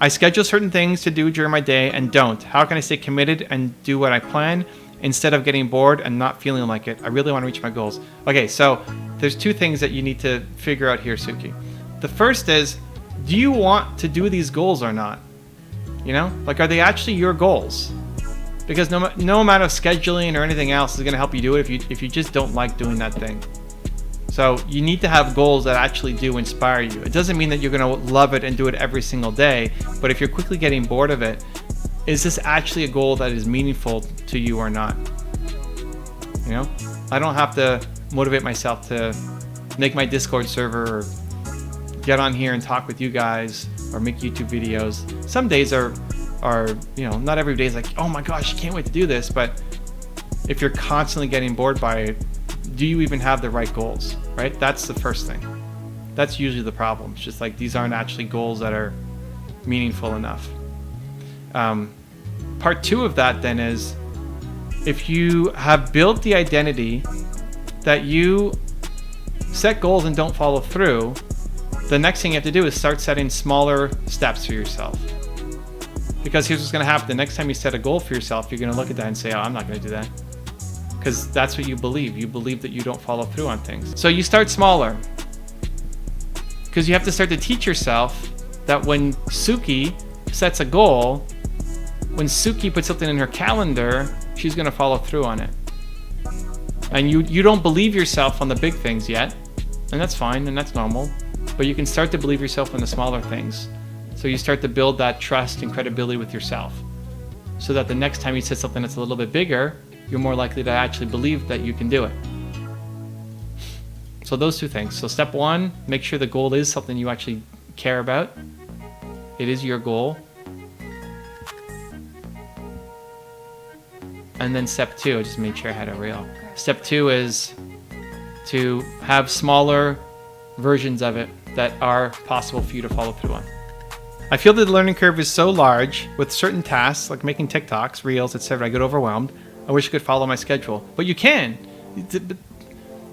I schedule certain things to do during my day and don't. How can I stay committed and do what I plan instead of getting bored and not feeling like it? I really want to reach my goals. Okay, so there's two things that you need to figure out here, Suki. The first is, do you want to do these goals or not? You know, like, are they actually your goals? Because no amount of scheduling or anything else is going to help you do it if you just don't like doing that thing. So you need to have goals that actually do inspire you. It doesn't mean that you're going to love it and do it every single day, but if you're quickly getting bored of it, is this actually a goal that is meaningful to you or not? You know, I don't have to motivate myself to make my Discord server or get on here and talk with you guys or make YouTube videos. Some days are you know, not every day is like, oh my gosh, I can't wait to do this. But if you're constantly getting bored by it, do you even have the right goals, right? That's the first thing. That's usually the problem. It's just like, these aren't actually goals that are meaningful enough. Part two of that then is, if you have built the identity that you set goals and don't follow through, the next thing you have to do is start setting smaller steps for yourself. Because here's what's going to happen. The next time you set a goal for yourself, you're going to look at that and say, oh, I'm not going to do that. Because that's what you believe. You believe that you don't follow through on things. So you start smaller. Because you have to start to teach yourself that when Suki sets a goal, when Suki puts something in her calendar, she's going to follow through on it. And you don't believe yourself on the big things yet. And that's fine, and that's normal. But you can start to believe yourself in the smaller things. So you start to build that trust and credibility with yourself. So that the next time you set something that's a little bit bigger, you're more likely to actually believe that you can do it. So those two things. So step one, make sure the goal is something you actually care about. It is your goal. And then step two, I just made sure I had it real. Step two is to have smaller versions of it that are possible for you to follow through on. I feel that the learning curve is so large with certain tasks like making TikToks, Reels, etc. I get overwhelmed. I wish I could follow my schedule, but you can.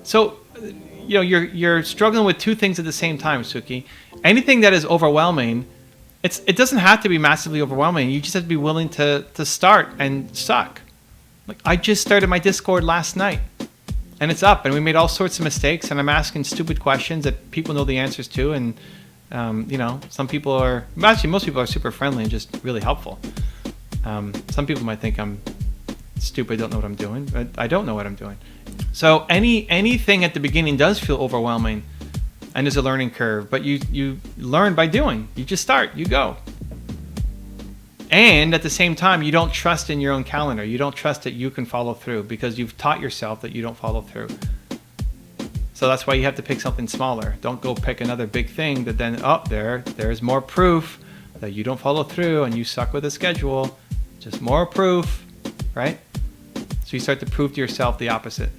So, you know, you're struggling with two things at the same time, Suki. Anything that is overwhelming, it doesn't have to be massively overwhelming. You just have to be willing to start and suck. Like, I just started my Discord last night, and it's up, and we made all sorts of mistakes, and I'm asking stupid questions that people know the answers to, and you know, some people are, actually most people are super friendly and just really helpful. Some people might think I'm stupid, don't know what I'm doing, but I don't know what I'm doing. So anything at the beginning does feel overwhelming, and there's a learning curve, but you learn by doing. You just start, you go. And at the same time, you don't trust in your own calendar. You don't trust that you can follow through because you've taught yourself that you don't follow through. So that's why you have to pick something smaller. Don't go pick another big thing that then, oh, there's more proof that you don't follow through and you suck with a schedule. Just more proof, right? So you start to prove to yourself the opposite.